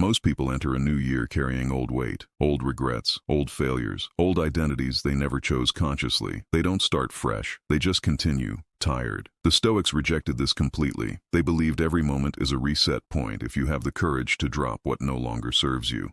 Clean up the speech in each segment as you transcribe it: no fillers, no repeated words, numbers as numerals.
Most people enter a new year carrying old weight, old regrets, old failures, old identities they never chose consciously. They don't start fresh, they just continue, tired. The Stoics rejected this completely. They believed every moment is a reset point if you have the courage to drop what no longer serves you.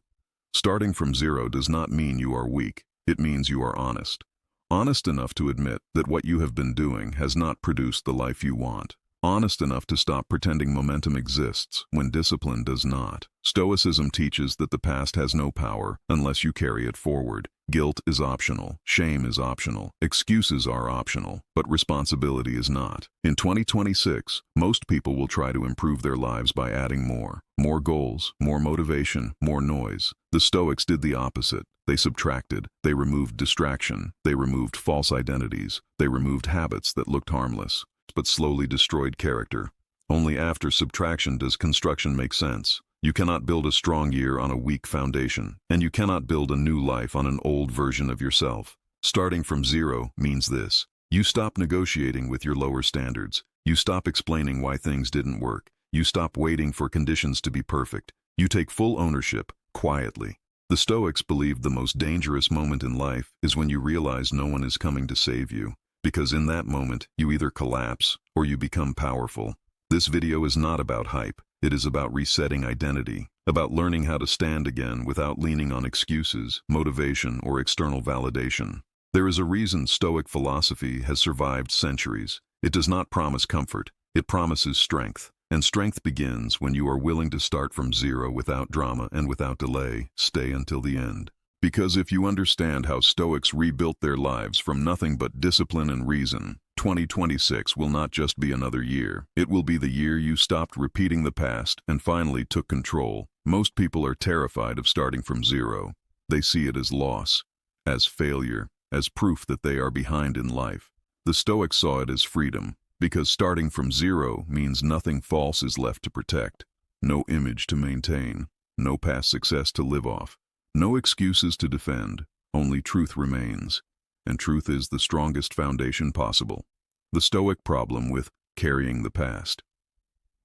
Starting from zero does not mean you are weak, it means you are honest. Honest enough to admit that what you have been doing has not produced the life you want. Honest enough to stop pretending momentum exists when discipline does not. Stoicism teaches that the past has no power unless you carry it forward. Guilt is optional, shame is optional, excuses are optional, but responsibility is not. In 2026, most people will try to improve their lives by adding more. More goals, more motivation, more noise. The Stoics did the opposite. They subtracted, they removed distraction, they removed false identities, they removed habits that looked harmless, but slowly destroyed character. Only after subtraction does construction make sense. You cannot build a strong year on a weak foundation, and you cannot build a new life on an old version of yourself. Starting from zero means this. You stop negotiating with your lower standards. You stop explaining why things didn't work. You stop waiting for conditions to be perfect. You take full ownership, quietly. The Stoics believed the most dangerous moment in life is when you realize no one is coming to save you. Because in that moment, you either collapse or you become powerful. This video is not about hype. It is about resetting identity, about learning how to stand again without leaning on excuses, motivation, or external validation. There is a reason Stoic philosophy has survived centuries. It does not promise comfort. It promises strength. And strength begins when you are willing to start from zero without drama and without delay. Stay until the end. Because if you understand how Stoics rebuilt their lives from nothing but discipline and reason, 2026 will not just be another year. It will be the year you stopped repeating the past and finally took control. Most people are terrified of starting from zero. They see it as loss, as failure, as proof that they are behind in life. The Stoics saw it as freedom, because starting from zero means nothing false is left to protect, no image to maintain, no past success to live off. No excuses to defend, only truth remains, and truth is the strongest foundation possible. The Stoic problem with carrying the past.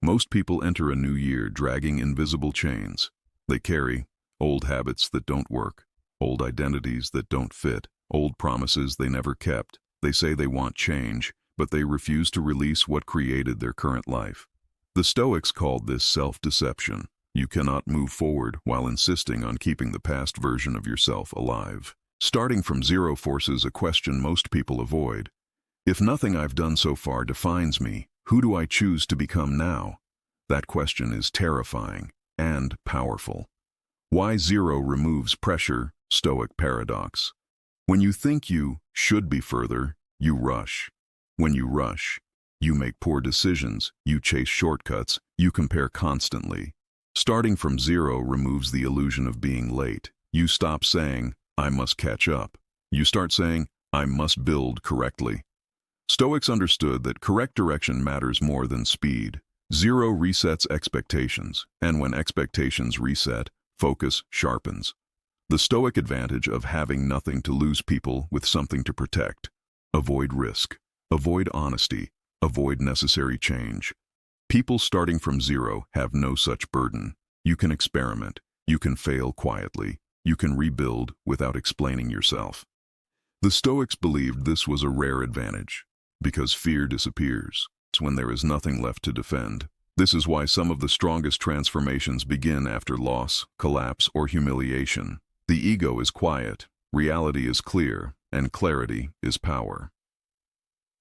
Most people enter a new year dragging invisible chains. They carry old habits that don't work, old identities that don't fit, old promises they never kept. They say they want change, but they refuse to release what created their current life. The Stoics called this self-deception. You cannot move forward while insisting on keeping the past version of yourself alive. Starting from zero forces a question most people avoid. If nothing I've done so far defines me, who do I choose to become now? That question is terrifying and powerful. Why zero removes pressure? Stoic paradox. When you think you should be further, you rush. When you rush, you make poor decisions, you chase shortcuts, you compare constantly. Starting from zero removes the illusion of being late. You stop saying, I must catch up. You start saying, I must build correctly. Stoics understood that correct direction matters more than speed. Zero resets expectations, and when expectations reset, focus sharpens. The Stoic advantage of having nothing to lose people with something to protect. Avoid risk. Avoid honesty. Avoid necessary change. People starting from zero have no such burden. You can experiment. You can fail quietly. You can rebuild without explaining yourself. The Stoics believed this was a rare advantage, because fear disappears when there is nothing left to defend. This is why some of the strongest transformations begin after loss, collapse, or humiliation. The ego is quiet, reality is clear, and clarity is power.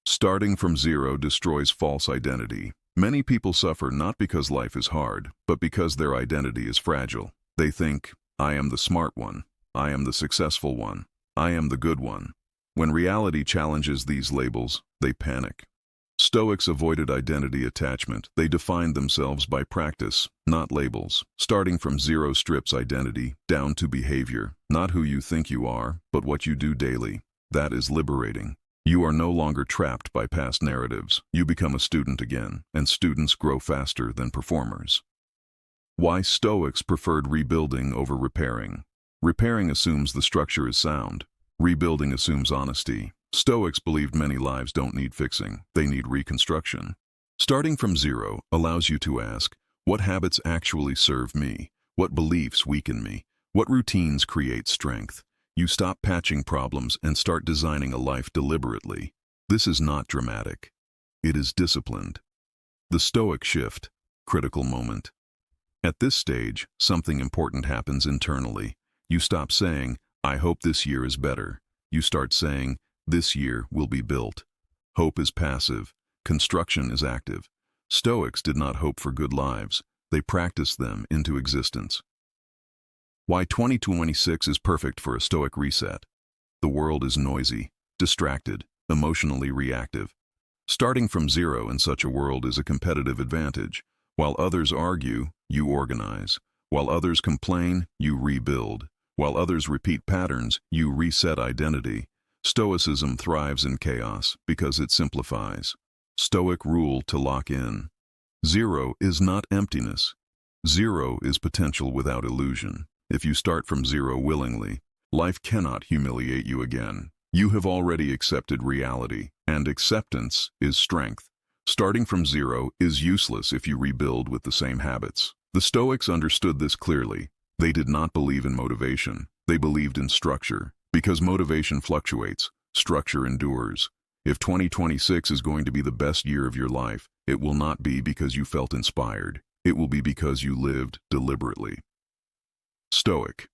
Starting from zero destroys false identity. Many people suffer not because life is hard, but because their identity is fragile. They think, I am the smart one, I am the successful one, I am the good one. When reality challenges these labels, they panic. Stoics avoided identity attachment. They defined themselves by practice, not labels. Starting from zero strips identity down to behavior, not who you think you are, but what you do daily. That is liberating. You are no longer trapped by past narratives. You become a student again, and students grow faster than performers. Why Stoics preferred rebuilding over repairing. Repairing assumes the structure is sound. Rebuilding assumes honesty. Stoics believed many lives don't need fixing, they need reconstruction. Starting from zero allows you to ask, what habits actually serve me? What beliefs weaken me? What routines create strength? You stop patching problems and start designing a life deliberately. This is not dramatic. It is disciplined. The Stoic shift, critical moment. At this stage, something important happens internally. You stop saying, I hope this year is better. You start saying, this year will be built. Hope is passive. Construction is active. Stoics did not hope for good lives. They practiced them into existence. Why 2026 is perfect for a Stoic reset. The world is noisy, distracted, emotionally reactive. Starting from zero in such a world is a competitive advantage. While others argue, you organize. While others complain, you rebuild. While others repeat patterns, you reset identity. Stoicism thrives in chaos because it simplifies. Stoic rule to lock in. Zero is not emptiness. Zero is potential without illusion. If you start from zero willingly, life cannot humiliate you again. You have already accepted reality, and acceptance is strength. Starting from zero is useless if you rebuild with the same habits. The Stoics understood this clearly. They did not believe in motivation. They believed in structure. Because motivation fluctuates, structure endures. If 2026 is going to be the best year of your life, it will not be because you felt inspired. It will be because you lived deliberately. Stoic.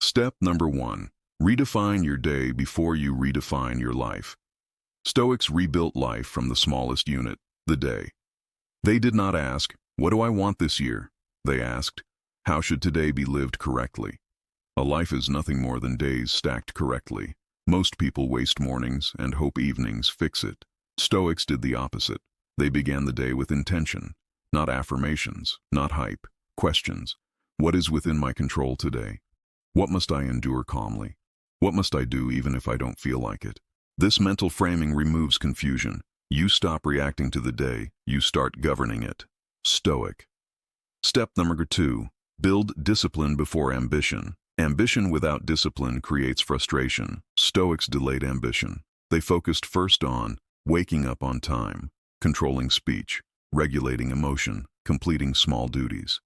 Step number 1. Redefine your day before you redefine your life. Stoics rebuilt life from the smallest unit, the day. They did not ask, what do I want this year? They asked, how should today be lived correctly? A life is nothing more than days stacked correctly. Most people waste mornings and hope evenings fix it. Stoics did the opposite. They began the day with intention, not affirmations, not hype, questions. What is within my control today? What must I endure calmly? What must I do even if I don't feel like it? This mental framing removes confusion. You stop reacting to the day, you start governing it. Stoic. Step number 2. Build discipline before ambition. Ambition without discipline creates frustration. Stoics delayed ambition. They focused first on waking up on time, controlling speech, regulating emotion, completing small duties.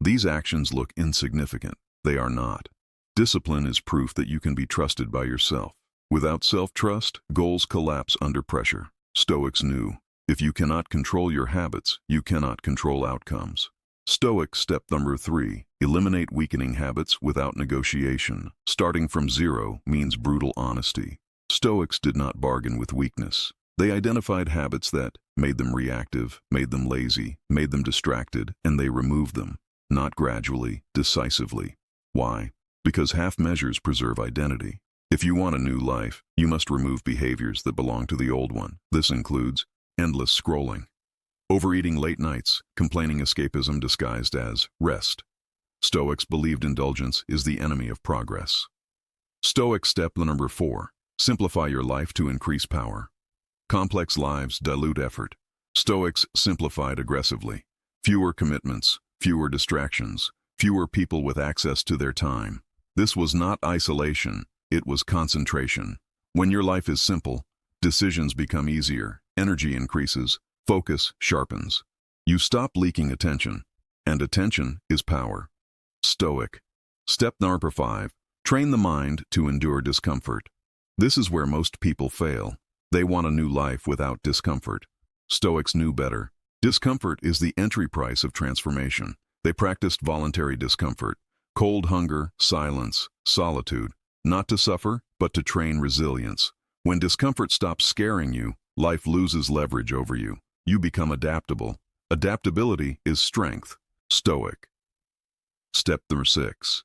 These actions look insignificant. They are not. Discipline is proof that you can be trusted by yourself. Without self-trust, goals collapse under pressure. Stoics knew, if you cannot control your habits, you cannot control outcomes. Stoic step number 3. Eliminate weakening habits without negotiation. Starting from zero means brutal honesty. Stoics did not bargain with weakness. They identified habits that made them reactive, made them lazy, made them distracted, and they removed them. Not gradually, decisively. Why? Because half measures preserve identity. If you want a new life, you must remove behaviors that belong to the old one. This includes endless scrolling, overeating late nights, complaining escapism disguised as rest. Stoics believed indulgence is the enemy of progress. Stoic step number 4. Simplify your life to increase power. Complex lives dilute effort. Stoics simplified aggressively. Fewer commitments, fewer distractions, fewer people with access to their time. This was not isolation, it was concentration. When your life is simple, decisions become easier, energy increases, focus sharpens. You stop leaking attention, and attention is power. Stoic. Step number 5. Train the mind to endure discomfort. This is where most people fail. They want a new life without discomfort. Stoics knew better. Discomfort is the entry price of transformation. They practiced voluntary discomfort, cold hunger, silence, solitude, not to suffer, but to train resilience. When discomfort stops scaring you, life loses leverage over you. You become adaptable. Adaptability is strength. Stoic. Step number 6.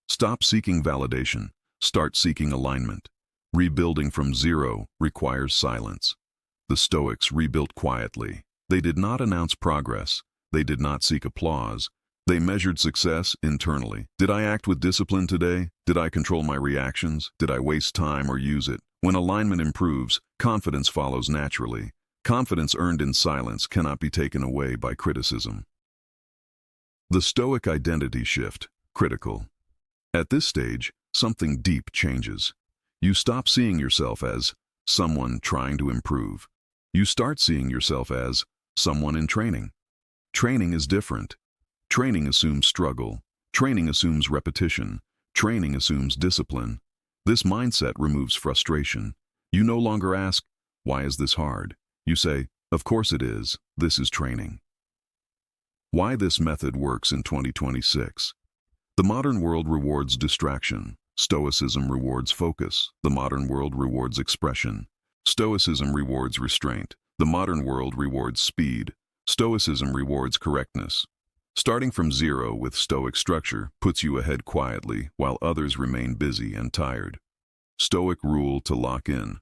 Stop seeking validation. Start seeking alignment. Rebuilding from zero requires silence. The Stoics rebuilt quietly. They did not announce progress. They did not seek applause. They measured success internally. Did I act with discipline today? Did I control my reactions? Did I waste time or use it? When alignment improves, confidence follows naturally. Confidence earned in silence cannot be taken away by criticism. The Stoic identity shift, critical. At this stage, something deep changes. You stop seeing yourself as someone trying to improve. You start seeing yourself as someone in training. Training is different. Training assumes struggle. Training assumes repetition. Training assumes discipline. This mindset removes frustration. You no longer ask, "Why is this hard?" You say, "Of course it is. This is training." Why this method works in 2026. The modern world rewards distraction. Stoicism rewards focus. The modern world rewards expression. Stoicism rewards restraint. The modern world rewards speed. Stoicism rewards correctness. Starting from zero with Stoic structure puts you ahead quietly while others remain busy and tired. Stoic rule to lock in.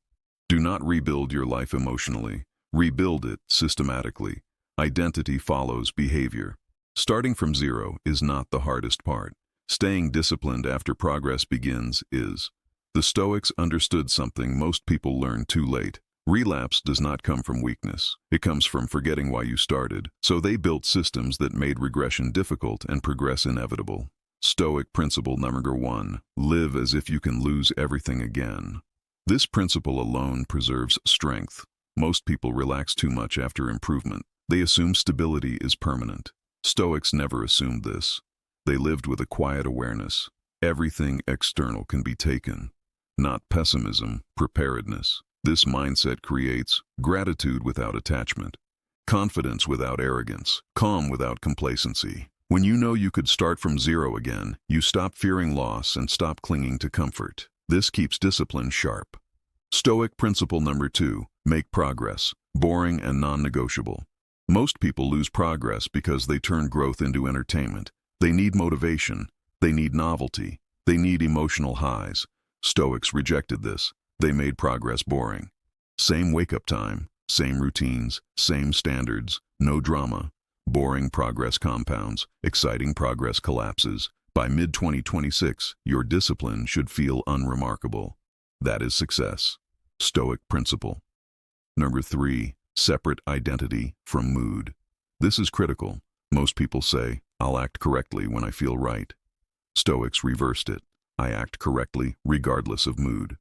Do not rebuild your life emotionally. Rebuild it systematically. Identity follows behavior. Starting from zero is not the hardest part. Staying disciplined after progress begins is. The Stoics understood something most people learn too late. Relapse does not come from weakness. It comes from forgetting why you started. So they built systems that made regression difficult and progress inevitable. Stoic principle number 1. Live as if you can lose everything again. This principle alone preserves strength. Most people relax too much after improvement. They assume stability is permanent. Stoics never assumed this. They lived with a quiet awareness. Everything external can be taken. Not pessimism, preparedness. This mindset creates gratitude without attachment, confidence without arrogance, calm without complacency. When you know you could start from zero again, you stop fearing loss and stop clinging to comfort. This keeps discipline sharp. Stoic principle number 2. Make progress. Boring and non-negotiable. Most people lose progress because they turn growth into entertainment. They need motivation. They need novelty. They need emotional highs. Stoics rejected this. They made progress boring. Same wake-up time, same routines, same standards, no drama. Boring progress compounds, exciting progress collapses. By mid-2026, your discipline should feel unremarkable. That is success. Stoic principle. Number 3. Separate identity from mood. This is critical. Most people say, "I'll act correctly when I feel right." Stoics reversed it. I act correctly regardless of mood.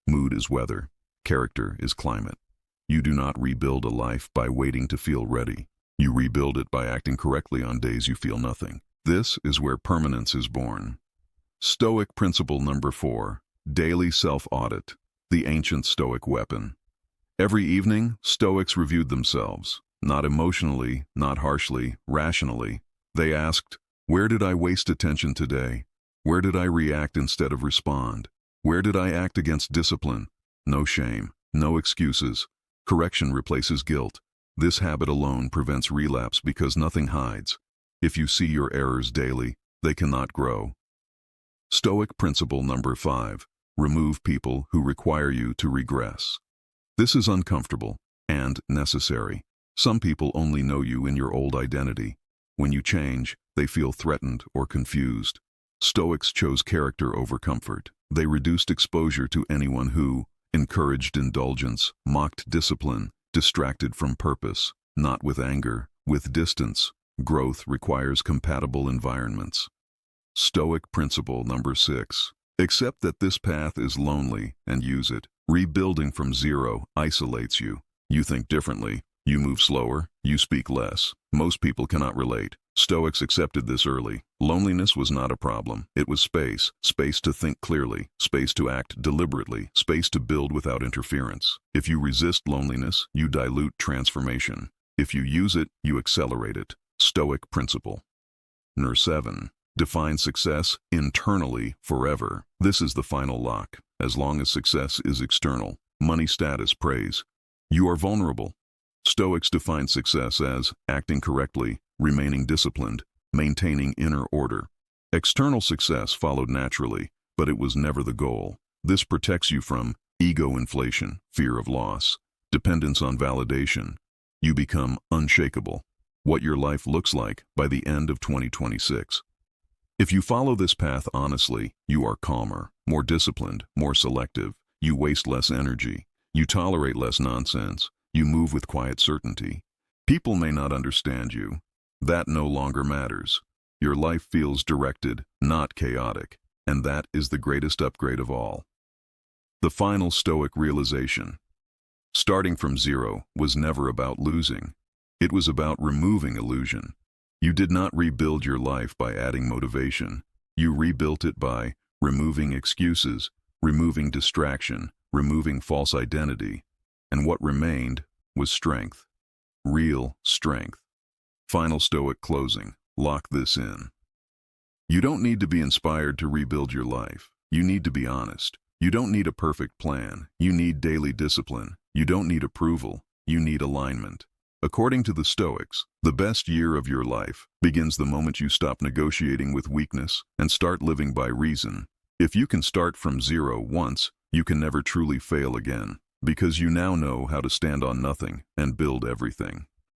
Mood is weather. Character is climate. You do not rebuild a life by waiting to feel ready. You rebuild it by acting correctly on days you feel nothing. This is where permanence is born. Stoic principle number 4. Daily self-audit. The ancient Stoic weapon. Every evening, Stoics reviewed themselves. Not emotionally, not harshly, rationally. They asked, "Where did I waste attention today? Where did I react instead of respond? Where did I act against discipline?" No shame, no excuses. Correction replaces guilt. This habit alone prevents relapse because nothing hides. If you see your errors daily, they cannot grow. Stoic principle number 5. Remove people who require you to regress. This is uncomfortable and necessary. Some people only know you in your old identity. When you change, they feel threatened or confused. Stoics chose character over comfort. They reduced exposure to anyone who encouraged indulgence, mocked discipline, distracted from purpose. Not with anger, with distance. Growth requires compatible environments. Stoic principle number 6. Accept that this path is lonely and use it. Rebuilding from zero isolates you. You think differently. You move slower. You speak less. Most people cannot relate. Stoics accepted this early. Loneliness was not a problem. It was space. Space to think clearly. Space to act deliberately. Space to build without interference. If you resist loneliness, you dilute transformation. If you use it, you accelerate it. Stoic principle. Number 7. Define success internally forever. This is the final lock. As long as success is external, money, status, praise, you are vulnerable. Stoics define success as acting correctly, remaining disciplined, maintaining inner order. External success followed naturally, but it was never the goal. This protects you from ego inflation, fear of loss, dependence on validation. You become unshakable. What your life looks like by the end of 2026. If you follow this path honestly, you are calmer, more disciplined, more selective. You waste less energy. You tolerate less nonsense. You move with quiet certainty. People may not understand you. That no longer matters. Your life feels directed, not chaotic, and that is the greatest upgrade of all. The final Stoic realization. Starting from zero was never about losing. It was about removing illusion. You did not rebuild your life by adding motivation. You rebuilt it by removing excuses, removing distraction, removing false identity. And what remained was strength. Real strength. Final Stoic closing. Lock this in. You don't need to be inspired to rebuild your life. You need to be honest. You don't need a perfect plan. You need daily discipline. You don't need approval. You need alignment. According to the Stoics, the best year of your life begins the moment you stop negotiating with weakness and start living by reason. If you can start from zero once, you can never truly fail again, because you now know how to stand on nothing and build everything.